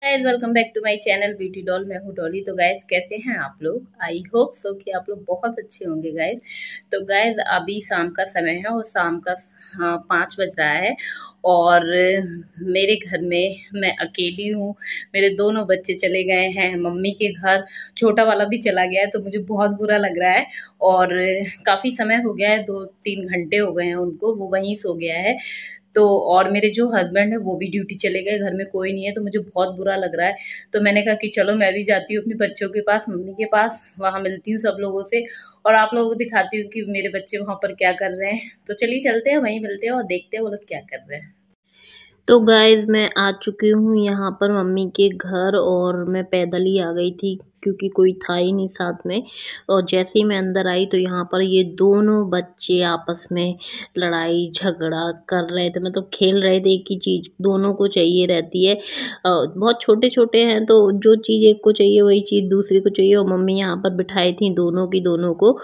Guys welcome back to my channel Beauty Doll. मैं हूँ डॉली। तो गाइस कैसे हैं आप लोग? आई होप सो कि आप लोग बहुत अच्छे होंगे गाइस। तो गाइस अभी शाम का समय है और शाम का 5 बज रहा है और मेरे घर में मैं अकेली हूँ। मेरे दोनों बच्चे चले गए हैं मम्मी के घर, छोटा वाला भी चला गया है। तो मुझे बहुत बुरा लग रहा है और काफ़ी समय हो गया है, 2-3 घंटे हो गए हैं उनको, वो वहीं सो गया है। तो और मेरे जो हस्बैंड है वो भी ड्यूटी चले गए, घर में कोई नहीं है। तो मुझे बहुत बुरा लग रहा है। तो मैंने कहा कि चलो मैं भी जाती हूँ अपने बच्चों के पास, मम्मी के पास, वहाँ मिलती हूँ सब लोगों से और आप लोगों को दिखाती हूँ कि मेरे बच्चे वहाँ पर क्या कर रहे हैं। तो चलिए चलते हैं, वहीं मिलते हैं और देखते हैं वो लोग क्या कर रहे हैं। तो गाइज़ मैं आ चुकी हूँ यहाँ पर मम्मी के घर और मैं पैदल ही आ गई थी क्योंकि कोई था ही नहीं साथ में। और जैसे ही मैं अंदर आई तो यहाँ पर ये दोनों बच्चे आपस में लड़ाई झगड़ा कर रहे थे, मतलब खेल रहे थे। एक ही चीज़ दोनों को चाहिए रहती है। बहुत छोटे छोटे हैं तो जो चीज़ एक को चाहिए वही चीज़ दूसरे को चाहिए। और मम्मी यहाँ पर बिठाई थी दोनों की दोनों को।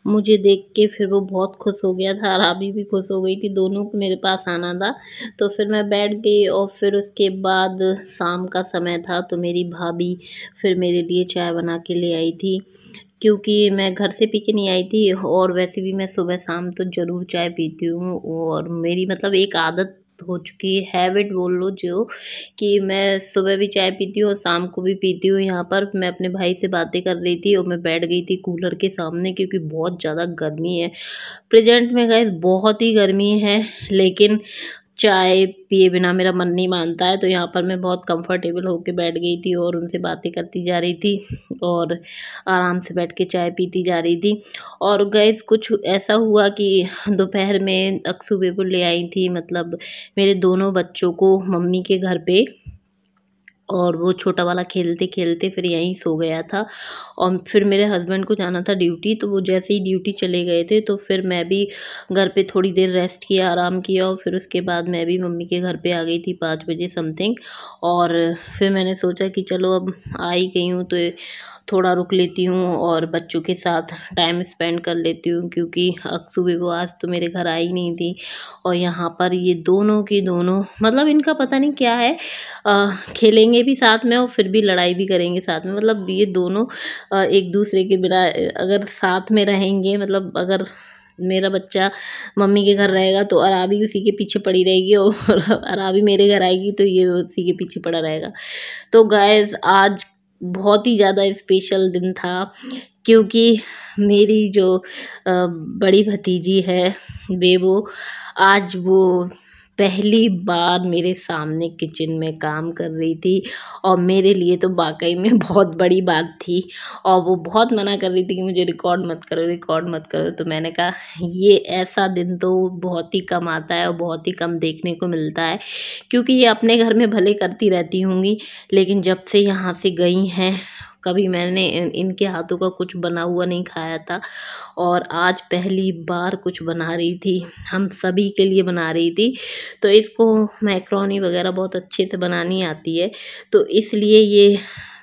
मुझे देख के फिर वो बहुत खुश हो गया था और अभी भी खुश हो गई थी, दोनों को मेरे पास आना था। तो फिर मैं बैठ गई और फिर उसके बाद शाम का समय था तो मेरी भाभी फिर मेरे लिए चाय बना के ले आई थी, क्योंकि मैं घर से पी के नहीं आई थी। और वैसे भी मैं सुबह शाम तो ज़रूर चाय पीती हूँ और मेरी मतलब एक आदत हो चुकी है, हैबिट बोल लो जो, कि मैं सुबह भी चाय पीती हूँ और शाम को भी पीती हूँ। यहाँ पर मैं अपने भाई से बातें कर रही थी और मैं बैठ गई थी कूलर के सामने क्योंकि बहुत ज़्यादा गर्मी है। प्रेजेंट में गाइस बहुत ही गर्मी है, लेकिन चाय पिए बिना मेरा मन नहीं मानता है। तो यहाँ पर मैं बहुत कंफर्टेबल होके बैठ गई थी और उनसे बातें करती जा रही थी और आराम से बैठ के चाय पीती जा रही थी। और गाइस कुछ ऐसा हुआ कि दोपहर में अक्सू बेबू ले आई थी, मतलब मेरे दोनों बच्चों को मम्मी के घर पे। और वो छोटा वाला खेलते खेलते फिर यहीं सो गया था। और फिर मेरे हस्बैंड को जाना था ड्यूटी, तो वो जैसे ही ड्यूटी चले गए थे तो फिर मैं भी घर पे थोड़ी देर रेस्ट किया, आराम किया। और फिर उसके बाद मैं भी मम्मी के घर पे आ गई थी 5 बजे समथिंग। और फिर मैंने सोचा कि चलो अब आ ही गई हूँ तो थोड़ा रुक लेती हूँ और बच्चों के साथ टाइम स्पेंड कर लेती हूँ, क्योंकि अक्सू भी वो आज तो मेरे घर आई नहीं थी। और यहाँ पर ये दोनों की दोनों, मतलब इनका पता नहीं क्या है, खेलेंगे भी साथ में और फिर भी लड़ाई भी करेंगे साथ में। मतलब ये दोनों एक दूसरे के बिना अगर साथ में रहेंगे, मतलब अगर मेरा बच्चा मम्मी के घर रहेगा तो अराबी उसी के पीछे पड़ी रहेगी और अराबी मेरे घर आएगी तो ये उसी के पीछे पड़ा रहेगा। तो गाइस आज बहुत ही ज़्यादा स्पेशल दिन था, क्योंकि मेरी जो बड़ी भतीजी है बेबो, आज वो पहली बार मेरे सामने किचन में काम कर रही थी। और मेरे लिए तो वाकई में बहुत बड़ी बात थी। और वो बहुत मना कर रही थी कि मुझे रिकॉर्ड मत करो, रिकॉर्ड मत करो। तो मैंने कहा ये ऐसा दिन तो बहुत ही कम आता है और बहुत ही कम देखने को मिलता है, क्योंकि ये अपने घर में भले करती रहती होंगी, लेकिन जब से यहाँ से गई हैं कभी मैंने इनके हाथों का कुछ बना हुआ नहीं खाया था। और आज पहली बार कुछ बना रही थी, हम सभी के लिए बना रही थी। तो इसको मैक्रोनी वगैरह बहुत अच्छे से बनानी आती है, तो इसलिए ये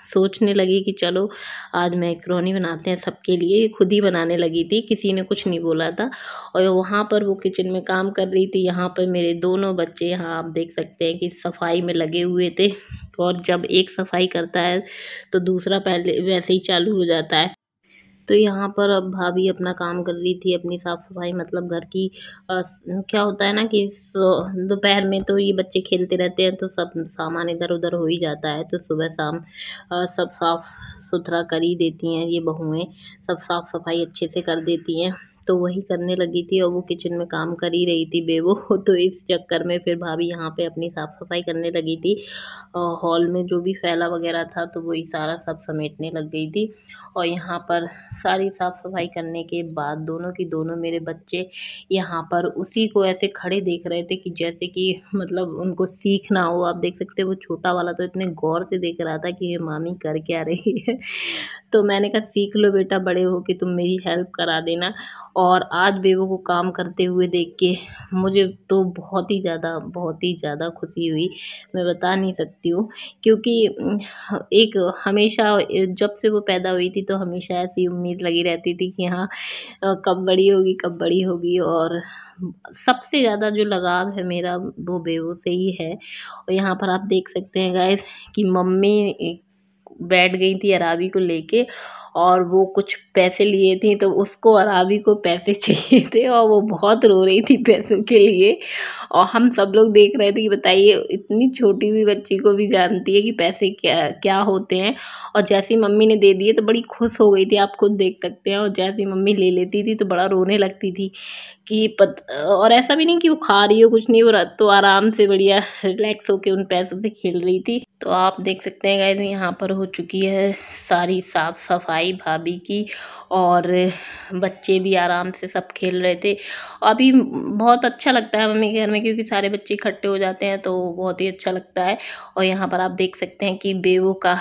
सोचने लगी कि चलो आज मैक्रोनी बनाते हैं सबके लिए। ये खुद ही बनाने लगी थी, किसी ने कुछ नहीं बोला था। और वहाँ पर वो किचन में काम कर रही थी, यहाँ पर मेरे दोनों बच्चे, यहाँ आप देख सकते हैं कि सफाई में लगे हुए थे। और जब एक सफाई करता है तो दूसरा पहले वैसे ही चालू हो जाता है। तो यहाँ पर अब भाभी अपना काम कर रही थी, अपनी साफ़ सफाई, मतलब घर की। क्या होता है ना कि दोपहर में तो ये बच्चे खेलते रहते हैं तो सब सामान इधर उधर हो ही जाता है। तो सुबह शाम सब साफ़ सुथरा कर ही देती हैं ये बहुएं, सब साफ़ सफाई अच्छे से कर देती हैं। तो वही करने लगी थी और वो किचन में काम कर ही रही थी बेबो। तो इस चक्कर में फिर भाभी यहाँ पे अपनी साफ़ सफाई करने लगी थी। हॉल में जो भी फैला वगैरह था तो वही सारा सब समेटने लग गई थी। और यहाँ पर सारी साफ़ सफाई करने के बाद दोनों की दोनों मेरे बच्चे यहाँ पर उसी को ऐसे खड़े देख रहे थे कि जैसे कि मतलब उनको सीखना हो। आप देख सकते हो वो छोटा वाला तो इतने गौर से देख रहा था कि ये मामी कर क्या रही है। तो मैंने कहा सीख लो बेटा, बड़े हो कि तुम मेरी हेल्प करा देना। और आज बेबो को काम करते हुए देख के मुझे तो बहुत ही ज़्यादा खुशी हुई, मैं बता नहीं सकती हूँ। क्योंकि एक हमेशा जब से वो पैदा हुई थी तो हमेशा ऐसी उम्मीद लगी रहती थी कि हाँ कब बड़ी होगी, कब बड़ी होगी। और सबसे ज़्यादा जो लगाव है मेरा वो बेबो से ही है। और यहाँ पर आप देख सकते हैं गाइस कि मम्मी बैठ गई थी अराबी को लेके, और वो कुछ पैसे लिए थी तो उसको अराबी को पैसे चाहिए थे और वो बहुत रो रही थी पैसों के लिए। और हम सब लोग देख रहे थे कि बताइए इतनी छोटी सी बच्ची को भी जानती है कि पैसे क्या क्या होते हैं। और जैसे ही मम्मी ने दे दिए तो बड़ी खुश हो गई थी, आप खुद देख सकते हैं। और जैसे ही मम्मी ले लेती थी तो बड़ा रोने लगती थी कि और ऐसा भी नहीं कि वो खा रही हो, कुछ नहीं, वो तो आराम से बढ़िया रिलैक्स होके उन पैसों से खेल रही थी। तो आप देख सकते हैं गाइस यहाँ पर हो चुकी है सारी साफ सफाई भाभी की, और बच्चे भी आराम से सब खेल रहे थे। अभी बहुत अच्छा लगता है मम्मी के घर में, क्योंकि सारे बच्चे इकट्ठे हो जाते हैं तो बहुत ही अच्छा लगता है। और यहाँ पर आप देख सकते हैं कि बेबो का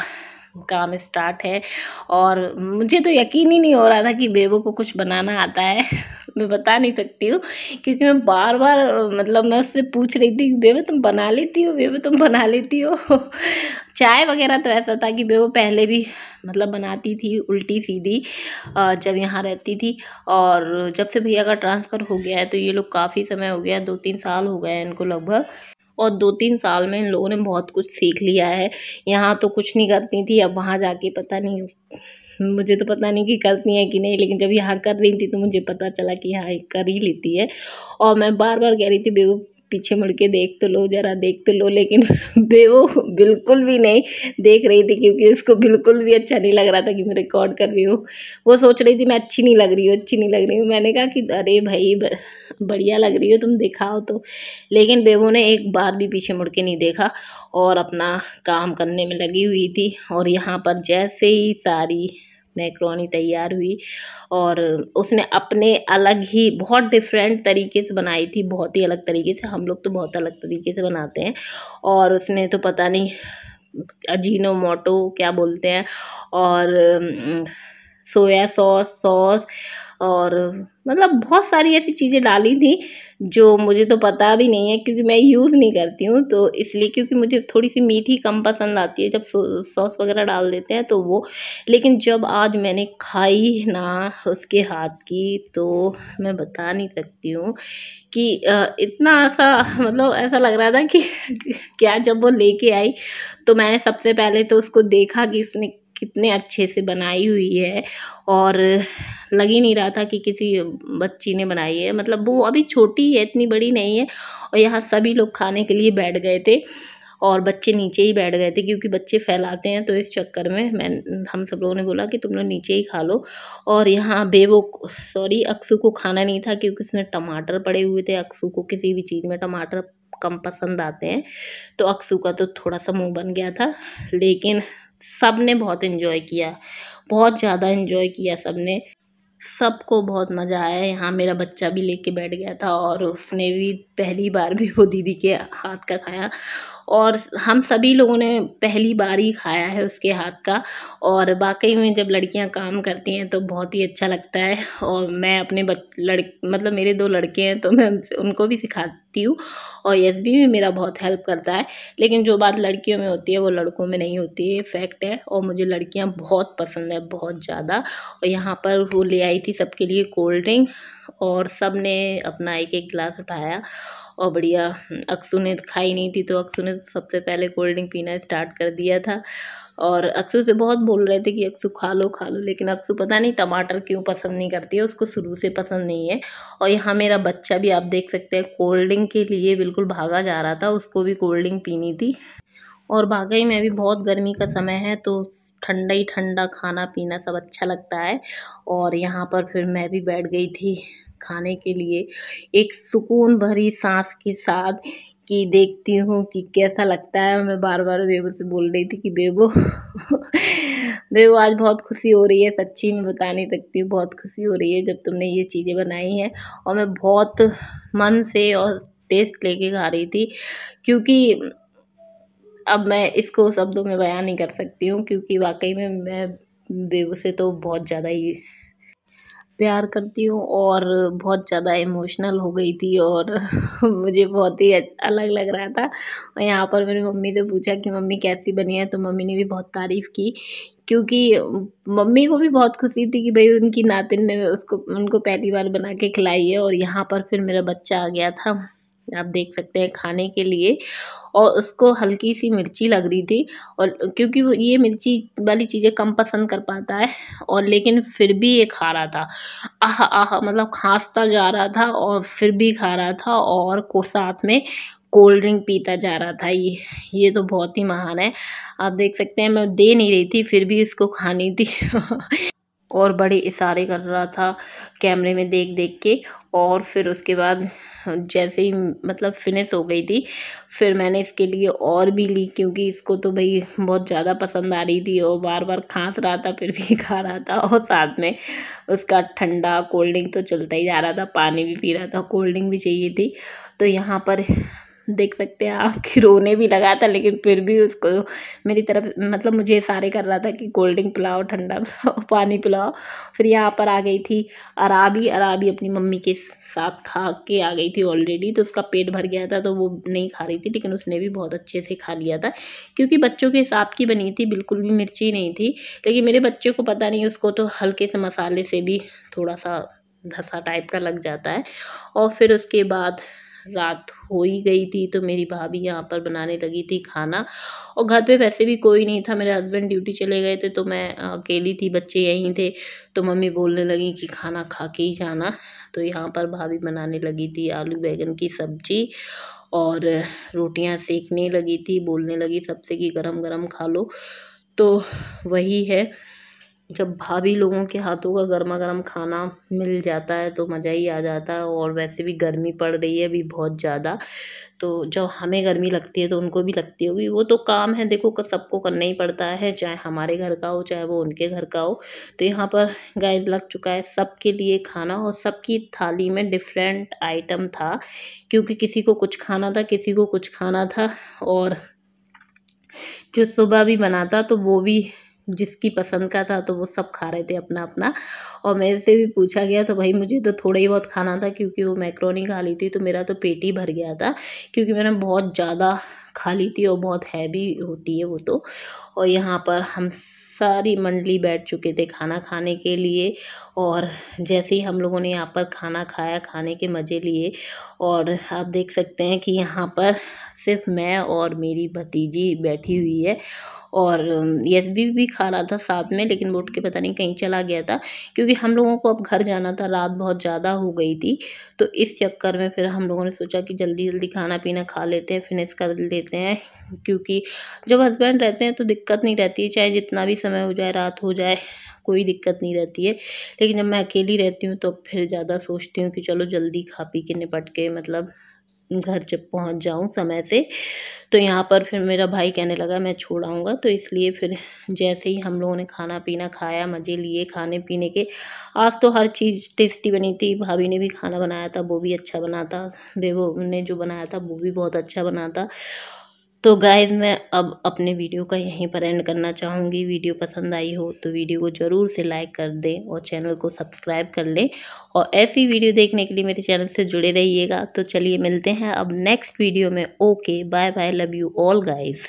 काम स्टार्ट है, और मुझे तो यकीन ही नहीं हो रहा था कि बेबो को कुछ बनाना आता है। मैं बता नहीं सकती हूँ, क्योंकि मैं बार बार मतलब मैं उससे पूछ रही थी बेबो तुम बना लेती हो, बेबो तुम बना लेती हो। चाय वगैरह तो ऐसा था कि बेबो पहले भी मतलब बनाती थी उल्टी सीधी जब यहाँ रहती थी। और जब से भैया का ट्रांसफ़र हो गया है तो ये लोग काफ़ी समय हो गया, 2-3 साल हो गए हैं इनको लगभग। और 2-3 साल में इन लोगों ने बहुत कुछ सीख लिया है। यहाँ तो कुछ नहीं करती थी, अब वहाँ जाके पता नहीं, मुझे तो पता नहीं कि करती हैं कि नहीं, लेकिन जब यहाँ कर रही थी तो मुझे पता चला कि हाँ ये कर ही लेती है। और मैं बार बार कह रही थी बेबो पीछे मुड़ के देख तो लो, ज़रा देख तो लो, लेकिन बेबो बिल्कुल भी नहीं देख रही थी, क्योंकि उसको बिल्कुल भी अच्छा नहीं लग रहा था कि मैं रिकॉर्ड कर रही हूँ। वो सोच रही थी मैं अच्छी नहीं लग रही हूँ, अच्छी नहीं लग रही हूँ। मैंने कहा कि अरे भाई बढ़िया लग रही हो तुम, दिखाओ तो। लेकिन बेबो ने एक बार भी पीछे मुड़ के नहीं देखा और अपना काम करने में लगी हुई थी। और यहाँ पर जैसे ही सारी मैक्रोनी तैयार हुई, और उसने अपने अलग ही बहुत डिफरेंट तरीके से बनाई थी, बहुत ही अलग तरीके से। हम लोग तो बहुत अलग तरीके से बनाते हैं, और उसने तो पता नहीं अजीनोमोटो क्या बोलते हैं, और सोया सॉस और मतलब बहुत सारी ऐसी चीज़ें डाली थी जो मुझे तो पता भी नहीं है, क्योंकि मैं यूज़ नहीं करती हूँ तो इसलिए, क्योंकि मुझे थोड़ी सी मीठी कम पसंद आती है जब सॉस वगैरह डाल देते हैं तो वो। लेकिन जब आज मैंने खाई ना उसके हाथ की तो मैं बता नहीं सकती हूँ कि इतना ऐसा मतलब ऐसा लग रहा था कि क्या। जब वो लेके आई तो मैंने सबसे पहले तो उसको देखा कि उसने कितने अच्छे से बनाई हुई है, और लग ही नहीं रहा था कि किसी बच्ची ने बनाई है। मतलब वो अभी छोटी है, इतनी बड़ी नहीं है। और यहाँ सभी लोग खाने के लिए बैठ गए थे और बच्चे नीचे ही बैठ गए थे, क्योंकि बच्चे फैलाते हैं, तो इस चक्कर में हम सब लोगों ने बोला कि तुम लोग नीचे ही खा लो। और यहाँ अक्सू को खाना नहीं था, क्योंकि उसमें टमाटर पड़े हुए थे। अक्सू को किसी भी चीज़ में टमाटर कम पसंद आते हैं, तो अक्सू का तो थोड़ा सा मुँह बन गया था। लेकिन सब ने बहुत इन्जॉय किया, बहुत ज़्यादा इन्जॉय किया सब ने, सबको बहुत मज़ा आया। यहाँ मेरा बच्चा भी लेके बैठ गया था और उसने भी पहली बार भी वो दीदी के हाथ का खाया, और हम सभी लोगों ने पहली बार ही खाया है उसके हाथ का। और वाकई में जब लड़कियां काम करती हैं तो बहुत ही अच्छा लगता है। और मैं अपने मतलब मेरे 2 लड़के हैं तो मैं उनको भी सिखाती हूँ, और यशबी भी मेरा बहुत हेल्प करता है। लेकिन जो बात लड़कियों में होती है वो लड़कों में नहीं होती है, फैक्ट है। और मुझे लड़कियां बहुत पसंद है, बहुत ज़्यादा। और यहाँ पर वो ले आई थी सबके लिए कोल्ड ड्रिंक, और सब ने अपना एक एक गिलास उठाया और बढ़िया। अक्सू ने खाई नहीं थी तो अक्सू ने सबसे पहले कोल्ड ड्रिंक पीना स्टार्ट कर दिया था। और अक्सू से बहुत बोल रहे थे कि अक्सू खा लो खा लो, लेकिन अक्सू पता नहीं टमाटर क्यों पसंद नहीं करती है, उसको शुरू से पसंद नहीं है। और यहाँ मेरा बच्चा भी आप देख सकते हैं कोल्ड ड्रिंक के लिए बिल्कुल भागा जा रहा था, उसको भी कोल्ड ड्रिंक पीनी थी। और वाकई में भी बहुत गर्मी का समय है तो ठंडा ही ठंडा खाना पीना सब अच्छा लगता है। और यहाँ पर फिर मैं भी बैठ गई थी खाने के लिए, एक सुकून भरी सांस के साथ कि देखती हूँ कि कैसा लगता है। मैं बार बार बेबो से बोल रही थी कि बेबो बेबो आज बहुत खुशी हो रही है, सच्ची में बता नहीं सकती हूँ, बहुत खुशी हो रही है जब तुमने ये चीज़ें बनाई हैं। और मैं बहुत मन से और टेस्ट लेके खा रही थी, क्योंकि अब मैं इसको शब्दों में बयान नहीं कर सकती हूँ, क्योंकि वाकई में मैं बेबो से तो बहुत ज़्यादा ही प्यार करती हूँ और बहुत ज़्यादा इमोशनल हो गई थी और मुझे बहुत ही अलग लग रहा था। और यहाँ पर मेरी मम्मी से पूछा कि मम्मी कैसी बनी है, तो मम्मी ने भी बहुत तारीफ़ की, क्योंकि मम्मी को भी बहुत खुशी थी कि भाई उनकी नातिन ने उसको उनको पहली बार बना के खिलाई है। और यहाँ पर फिर मेरा बच्चा आ गया था, आप देख सकते हैं, खाने के लिए। और उसको हल्की सी मिर्ची लग रही थी, और क्योंकि वो ये मिर्ची वाली चीज़ें कम पसंद कर पाता है, और लेकिन फिर भी ये खा रहा था। आह आह, मतलब खांसता जा रहा था और फिर भी खा रहा था, और को साथ में कोल्ड ड्रिंक पीता जा रहा था। ये तो बहुत ही महान है। आप देख सकते हैं, मैं दे नहीं रही थी फिर भी इसको खानी थी। और बड़े इशारे कर रहा था कैमरे में देख देख के। और फिर उसके बाद जैसे ही मतलब फिनिश हो गई थी, फिर मैंने इसके लिए और भी ली, क्योंकि इसको तो भाई बहुत ज़्यादा पसंद आ रही थी और बार बार खांस रहा था फिर भी खा रहा था। और साथ में उसका ठंडा कोल्ड ड्रिंक तो चलता ही जा रहा था, पानी भी पी रहा था, कोल्ड ड्रिंक भी चाहिए थी। तो यहाँ पर देख सकते हैं आप कि रोने भी लगा था, लेकिन फिर भी उसको मेरी तरफ मतलब मुझे इशारे कर रहा था कि कोल्ड ड्रिंक पिलाओ, ठंडा पिलाओ, पानी पिलाओ। फिर यहाँ पर आ गई थी अराबी। अराबी अपनी मम्मी के साथ खा के आ गई थी ऑलरेडी, तो उसका पेट भर गया था, तो वो नहीं खा रही थी, लेकिन उसने भी बहुत अच्छे से खा लिया था, क्योंकि बच्चों के हिसाब की बनी थी, बिल्कुल भी मिर्ची नहीं थी। लेकिन मेरे बच्चे को पता नहीं, उसको तो हल्के से मसाले से भी थोड़ा सा धसा टाइप का लग जाता है। और फिर उसके बाद रात हो ही गई थी, तो मेरी भाभी यहाँ पर बनाने लगी थी खाना। और घर पे वैसे भी कोई नहीं था, मेरे हस्बैंड ड्यूटी चले गए थे, तो मैं अकेली थी, बच्चे यहीं थे। तो मम्मी बोलने लगी कि खाना खा के ही जाना। तो यहाँ पर भाभी बनाने लगी थी आलू बैंगन की सब्जी, और रोटियां सेकने लगी थी, बोलने लगी सबसे कि गरम गरम खा लो। तो वही है, जब भाभी लोगों के हाथों का गर्मा गर्म खाना मिल जाता है तो मज़ा ही आ जाता है। और वैसे भी गर्मी पड़ रही है अभी बहुत ज़्यादा, तो जब हमें गर्मी लगती है तो उनको भी लगती होगी। वो तो काम है, देखो सबको करना ही पड़ता है, चाहे हमारे घर का हो चाहे वो उनके घर का हो। तो यहाँ पर गाइस लग चुका है सबके लिए खाना, और सबकी थाली में डिफरेंट आइटम था, क्योंकि किसी को कुछ खाना था, किसी को कुछ खाना था। और जो सुबह भी बना था तो वो भी जिसकी पसंद का था, तो वो सब खा रहे थे अपना अपना। और मेरे से भी पूछा गया, तो भाई मुझे तो थोड़ा ही बहुत खाना था, क्योंकि वो मैक्रोनी खा ली थी, तो मेरा तो पेट ही भर गया था, क्योंकि मैंने बहुत ज़्यादा खा ली थी, और बहुत हैवी होती है वो तो। और यहाँ पर हम सारी मंडली बैठ चुके थे खाना खाने के लिए। और जैसे ही हम लोगों ने यहाँ पर खाना खाया, खाने के मज़े लिए, और आप देख सकते हैं कि यहाँ पर सिर्फ मैं और मेरी भतीजी बैठी हुई है। और यशवी भी खा रहा था साथ में, लेकिन वो उठ के पता नहीं कहीं चला गया था, क्योंकि हम लोगों को अब घर जाना था, रात बहुत ज़्यादा हो गई थी। तो इस चक्कर में फिर हम लोगों ने सोचा कि जल्दी जल्दी खाना पीना खा लेते हैं, फिनिश कर लेते हैं, क्योंकि जब हस्बैंड रहते हैं तो दिक्कत नहीं रहती है, चाहे जितना भी समय हो जाए, रात हो जाए, कोई दिक्कत नहीं रहती है। लेकिन जब मैं अकेली रहती हूँ तो फिर ज़्यादा सोचती हूँ कि चलो जल्दी खा पी के निपट के मतलब घर जब पहुँच जाऊँ समय से। तो यहाँ पर फिर मेरा भाई कहने लगा मैं छोड़ आऊँगा, तो इसलिए फिर जैसे ही हम लोगों ने खाना पीना खाया, मज़े लिए खाने पीने के। आज तो हर चीज़ टेस्टी बनी थी, भाभी ने भी खाना बनाया था, वो भी अच्छा बना था, बेबो ने जो बनाया था वो भी बहुत अच्छा बना था। तो गाइज़ मैं अब अपने वीडियो का यहीं पर एंड करना चाहूँगी। वीडियो पसंद आई हो तो वीडियो को ज़रूर से लाइक कर दें और चैनल को सब्सक्राइब कर लें, और ऐसी वीडियो देखने के लिए मेरे चैनल से जुड़े रहिएगा। तो चलिए मिलते हैं अब नेक्स्ट वीडियो में। Okay, bye bye, love you all guys.